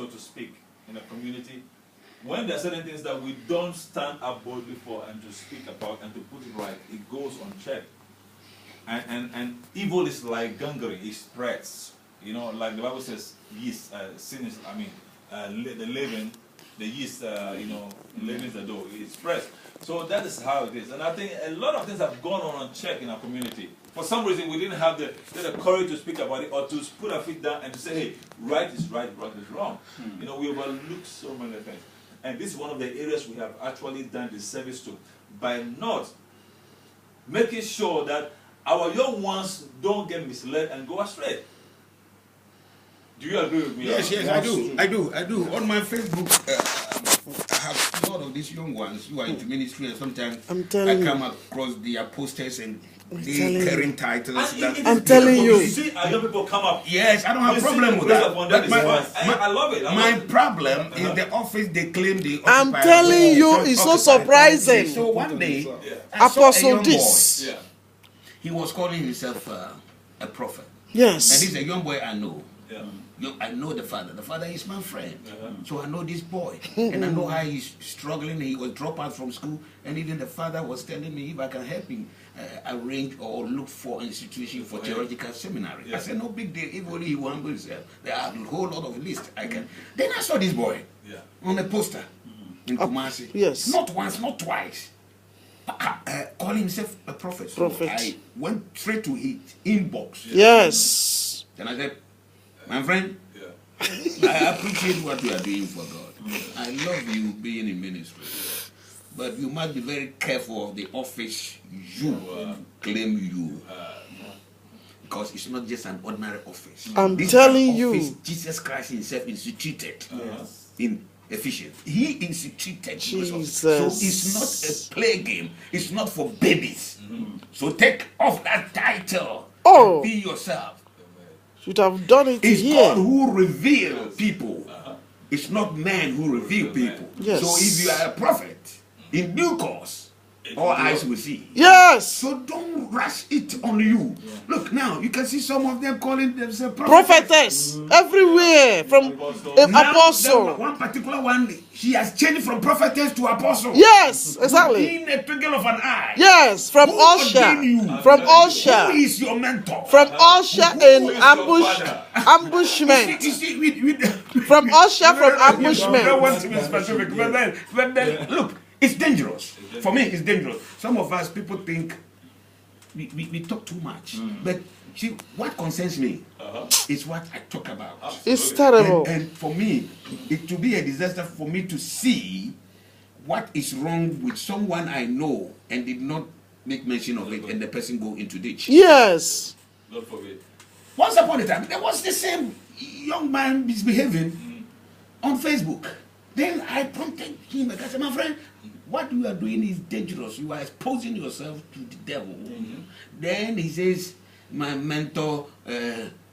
so to speak, in a community, when there are certain things that we don't stand up boldly for and to speak about and to put it right, it goes unchecked. And evil is like gangrene, it spreads. You know, like the Bible says, yeast, sin is, the leaven, the yeast, leavens the dough, it spreads. So that is how it is. And I think a lot of things have gone on unchecked in our community. For some reason, we didn't have the courage to speak about it or to put our feet down and to say, hey, right is right, wrong is wrong. You know, we overlook so many things. And this is one of the areas we have actually done the service to by not making sure that our young ones don't get misled and go astray. Do you agree with me? Yes, I do. On my Facebook, I have a lot of these young ones who are into ministry, and sometimes I come across their posters and they carrying titles. I'm telling you. You see our young people come up. Yes, I don't have a problem with that. I love it. My problem is the office they claim they occupy. I'm telling you, it's so surprising. So one day, Apostle this. Yeah. He was calling himself a prophet. Yes. And he's a young boy I know. Yeah. I know the father. The father is my friend. So I know this boy. And I know how he's struggling. He was dropped out from school. And even the father was telling me if I can help him arrange or look for an institution for theological seminary. Yeah. I said, no big deal. If only he will humble himself. There are a whole lot of lists I can. Then I saw this boy on a poster in Kumasi. Yes. Not once, not twice. Calling himself a prophet. So I went straight to his inbox. Yes. Then I said, my friend, I appreciate what you are doing for God. I love you being in ministry. But you must be very careful of the office you claim you. Because it's not just an ordinary office. I'm this telling office, you. Jesus Christ himself instituted in Ephesians. He instituted Jesus. So it's not a play game. It's not for babies. So take off that title and be yourself. Should have done it It's here. God who reveals people. It's not man who reveals people. Yes. So if you are a prophet, in due course, all eyes will see. Yes. So don't rush it on you. Look now, you can see some of them calling themselves Prophetess everywhere from apostle. One particular one, she has changed from prophetess to apostle. Yes, exactly. In a twinkle of an eye. Yes, from Usher. From Usher. Who is your mentor? From Usher in ambushment. You see, From Usher from I don't ambushment. want to be specific, but then look, it's dangerous. For me, it's dangerous. Some of us, people think we talk too much. But see, what concerns me is what I talk about. It's terrible. And for me, it will be a disaster for me to see what is wrong with someone I know and did not make mention of it, and the person go into ditch. Yes. Not forbid. Once upon a time, there was the same young man misbehaving on Facebook. Then I prompted him. I said, my friend, what you are doing is dangerous. You are exposing yourself to the devil. Then he says, my mentor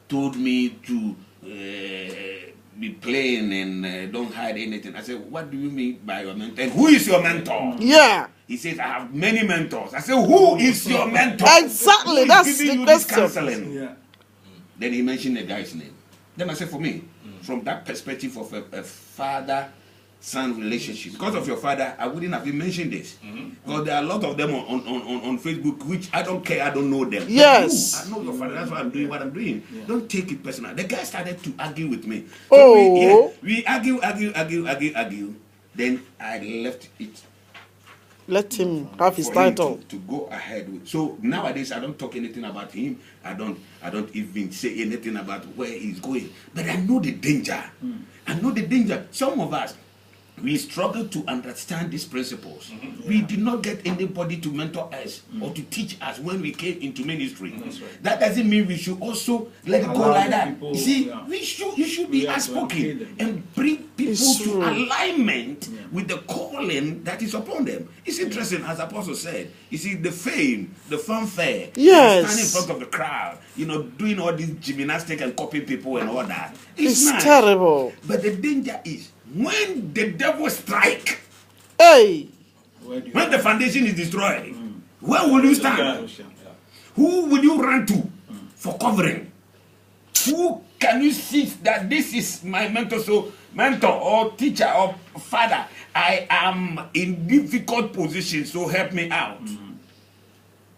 told me to be plain and don't hide anything. I said, what do you mean by your mentor? And who is your mentor? Yeah. He says, I have many mentors. I said, who is your mentor? Exactly. That's the question. Then he mentioned the guy's name. Then I said, for me, from that perspective of a father-son relationship, because of your father, I wouldn't have even mentioned this. Because there are a lot of them on Facebook, which I don't care, I don't know them. Yes. I know your father, that's why I'm doing what I'm doing. Don't take it personal. The guy started to argue with me. So we argue. Then I left it. Let him have his title. To go ahead with. So nowadays I don't talk anything about him. I don't even say anything about where he's going. But I know the danger. I know the danger. Some of us, we struggle to understand these principles. We did not get anybody to mentor us or to teach us when we came into ministry. Right. That doesn't mean we should also let it go like that. People, you see, you should be outspoken and bring people to alignment with the calling that is upon them. It's interesting, as Apostle said. You see, the fame, the fanfare, standing in front of the crowd, doing all this gymnastics and copying people and all that. It's nice. Terrible. But the danger is, when the devil strike, when the foundation is destroyed, where will you stand? Who will you run to for covering? Who can you see that this is my mentor or teacher or father? I am in difficult position, so help me out.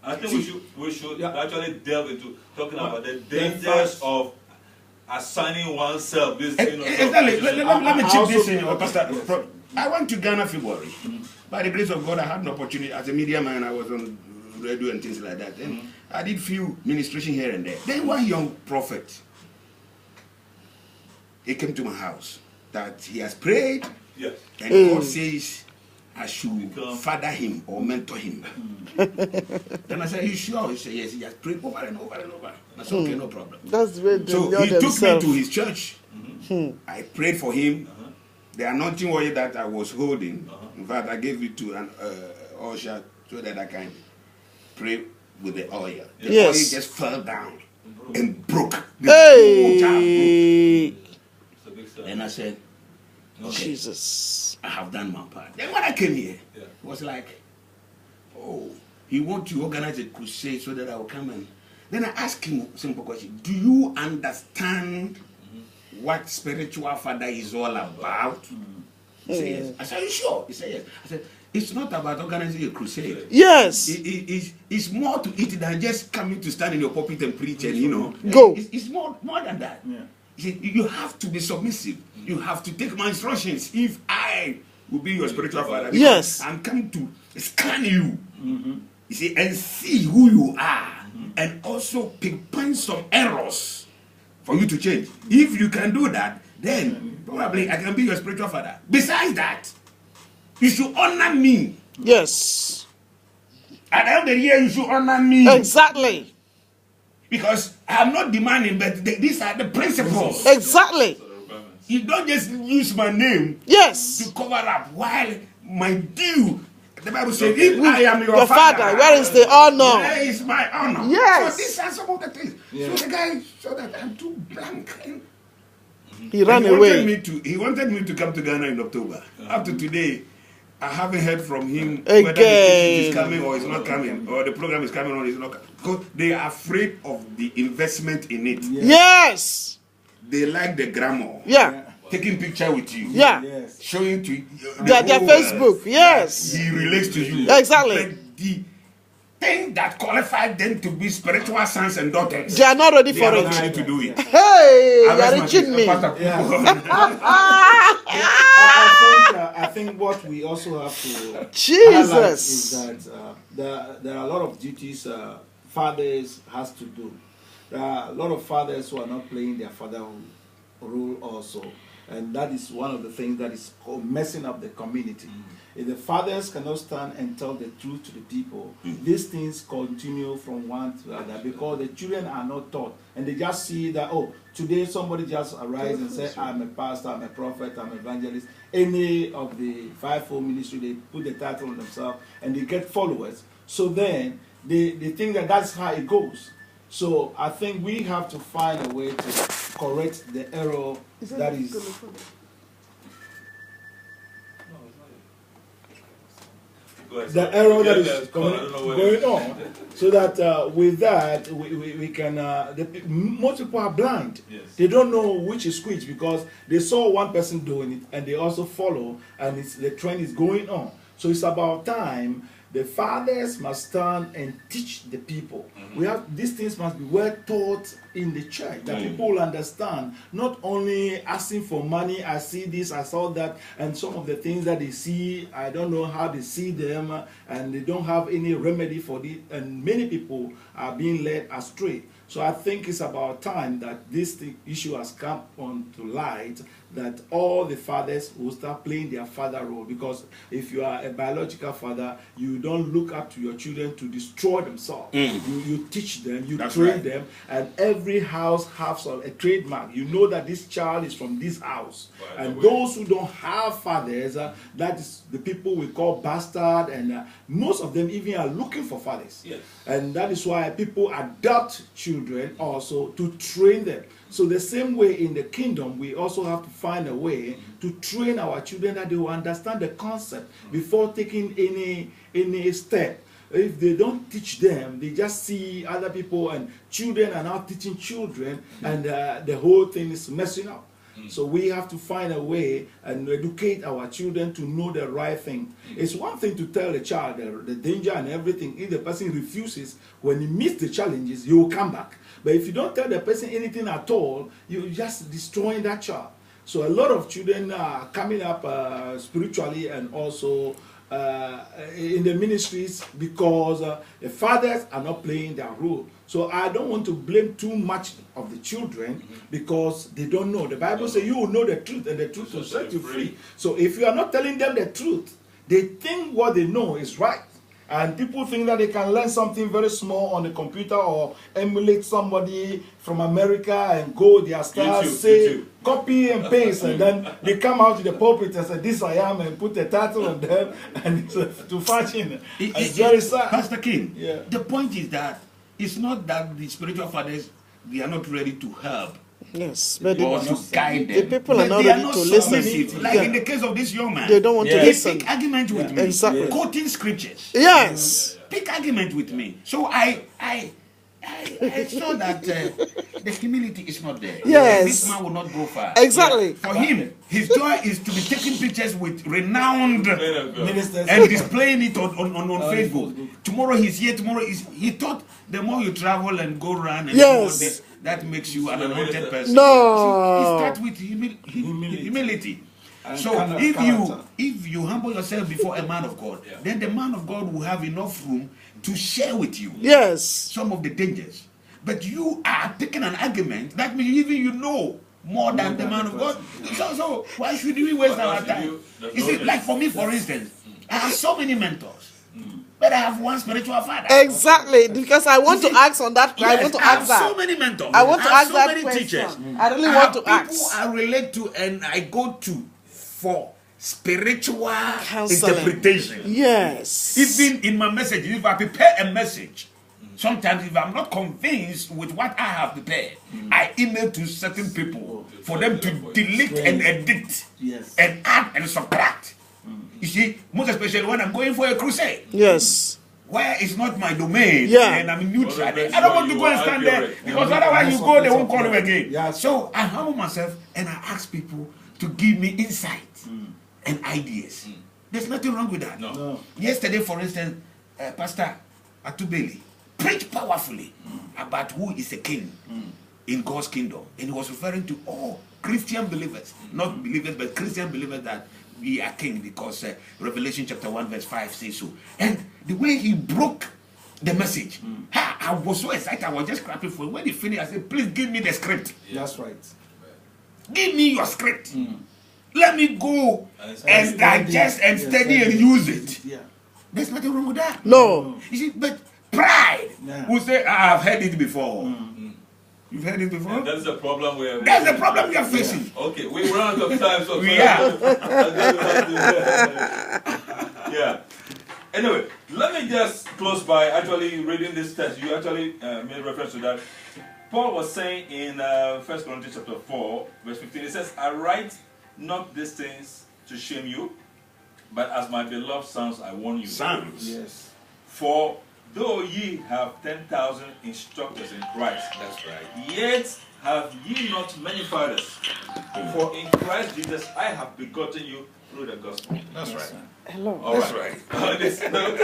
I think we should actually delve into talking about the dangers of assigning oneself this. Exactly. Let me chip this in, Pastor. I went to Ghana February. By the grace of God, I had an opportunity as a media man. I was on radio and things like that. And I did few ministration here and there. Then one young prophet, he came to my house that he has prayed, and God says I should father him or mentor him. Then I said, "Are you sure?" He said, "Yes." He has prayed over and over and over. I said, "Okay, no problem." That's the way they So know he took themselves. me to his church. I prayed for him. The anointing oil that I was holding, in fact, I gave it to an usher so that I can pray with the oil. The oil just fell down and broke. The whole jar broke. And I said, okay, Jesus, I have done my part. Then when I came here, it was like, oh, he wants to organize a crusade so that I will come in. Then I asked him a simple question. Do you understand what spiritual father is all about? He said yes. I said, are you sure? He said yes. I said, it's not about organizing a crusade. Yes. It's more to it than just coming to stand in your pulpit and preach and, Go. It's more than that. He said, you have to be submissive. You have to take my instructions if I will be your spiritual father. Yes. I'm coming to scan you. You see, and see who you are. And also pinpoint some errors for you to change. If you can do that, then probably I can be your spiritual father. Besides that, you should honor me. Yes. At the end of the year, you should honor me. Exactly. Because I'm not demanding, but these are the principles. Exactly. You don't just use my name to cover up while my due. The Bible says, if I am your father, where is the honor? Where is my honor? Yes. So these are some of the things. So the guy saw that I'm too blank. He ran away. He wanted me to come to Ghana in October. Up to today, I haven't heard from him Again. whether the ticket is coming or it's not coming, or the program is coming or it's not coming. Because they are afraid of the investment in it. Yes. They like the glamour. Taking picture with you. Showing to their Facebook. Yes. He relates to you. Exactly. But the thing that qualified them to be spiritual sons and daughters, they are not ready for it. it. Not ready to do it. Hey, you are reaching me. I think what we also have to Jesus highlight is that there are a lot of duties fathers has to do. There are a lot of fathers who are not playing their fatherhood role also, and that is one of the things that is messing up the community. If the fathers cannot stand and tell the truth to the people, these things continue from one to the other because the children are not taught, and they just see that, oh, today somebody just arrives and says, I'm a pastor, I'm a prophet, I'm an evangelist. Any of the fivefold ministry, they put the title on themselves and they get followers. So then they think that that's how it goes. So I think we have to find a way to correct the error that is. The error that is going on, so that with that we can. Most people are blind. They don't know which is which because they saw one person doing it and they also follow, and the trend is going on. So it's about time. The fathers must stand and teach the people. These things must be well taught in the church, that people will understand, not only asking for money, I see this, I saw that, and some of the things that they see, I don't know how they see them, and they don't have any remedy for it, and many people are being led astray. So I think it's about time that this issue has come on to light, that all the fathers will start playing their father role. Because if you are a biological father, you don't look up to your children to destroy themselves. You teach them, you train them, and every house has a trademark. You know that this child is from this house. And those who don't have fathers, that is the people we call bastard, and most of them even are looking for fathers. And that is why people adopt children also to train them. So the same way in the kingdom, we also have to find a way to train our children that they will understand the concept before taking any step. if they don't teach them, they just see other people, and children are now teaching children, and the whole thing is messing up. So we have to find a way and educate our children to know the right thing. It's one thing to tell a child the danger and everything. If the person refuses, when he meets the challenges, he will come back. But if you don't tell the person anything at all, you're just destroying that child. So a lot of children are coming up spiritually and also in the ministries because the fathers are not playing their role. So I don't want to blame too much of the children because they don't know. The Bible says you will know the truth and the truth will set you free. So if you are not telling them the truth, they think what they know is right. And people think that they can learn something very small on the computer or emulate somebody from America and go their style, say, copy and paste, and then they come out to the pulpit and say, this I am, and put the title on them, and it's to fashion. It's very sad. Pastor King, Yeah. the point is that it's not that the spiritual fathers, they are not ready to help Yes, but or to guide them. the people are But not they ready to listen. submissive. Like in the case of this young man, They don't want to he listen. pick argument with me, Exactly. quoting scriptures. Yes. Pick argument with me. So I saw that the humility is not there. Yes. This man will not go far. Exactly. For him, his joy is to be taking pictures with renowned Ministers. and displaying it on Facebook. Tomorrow he's here, he thought the more you travel and go around and do all Yes. this, that makes you an anointed person. No. He starts with humility. And So if you humble yourself before a man of God, then the man of God will have enough room to share with you Yes. some of the dangers. But you are taking an argument that means even you know more than the man of God. So why should we waste our time? You see, like for me, for instance, I have so many mentors, but I have one spiritual father. Exactly. Because I want to ask on that. I want to I have ask that. so many mentors. I want to I have ask so that many question. teachers. I really I want have to people ask. I relate to and I go to for spiritual Counseling. interpretation. Yes. Even in my message, if I prepare a message, sometimes if I'm not convinced with what I have prepared, I email to certain people for them to delete and edit and add and subtract. You see, most especially when I'm going for a crusade, Yes. where it's not my domain, Yeah. and I'm neutral. I don't want to go and stand there because otherwise you go, they won't call you again. Yeah. So I humble myself and I ask people to give me insight and ideas. There's nothing wrong with that. No. Yesterday, for instance, Pastor Atubeli preached powerfully about who is a king in God's kingdom, and he was referring to all Christian believers, not believers, but Christian believers that we are king because Revelation chapter 1 verse 5 says so. And the way he broke the message, I was so excited. I was just clapping for him. When he finished, I said, please give me the script. That's right. Give me your script. Let me go and digest and study and use it. Yeah. There's nothing wrong with that. No. You see, but pride Yeah. will say, I've heard it before. You've heard it before? And that's the problem we're That's the problem we are facing. Okay, we run out of time, so We are. Yeah. Anyway, let me just close by actually reading this text. You actually made reference to that. Paul was saying in 1 Corinthians chapter 4, verse 15, it says, I write not these things to shame you, but as my beloved sons, I warn you. Sons. Yes. For though ye have 10,000 instructors in Christ, That's right. yet have ye not many fathers. For in Christ Jesus I have begotten you through the gospel. That's right. Hello. All That's right. right. On this note,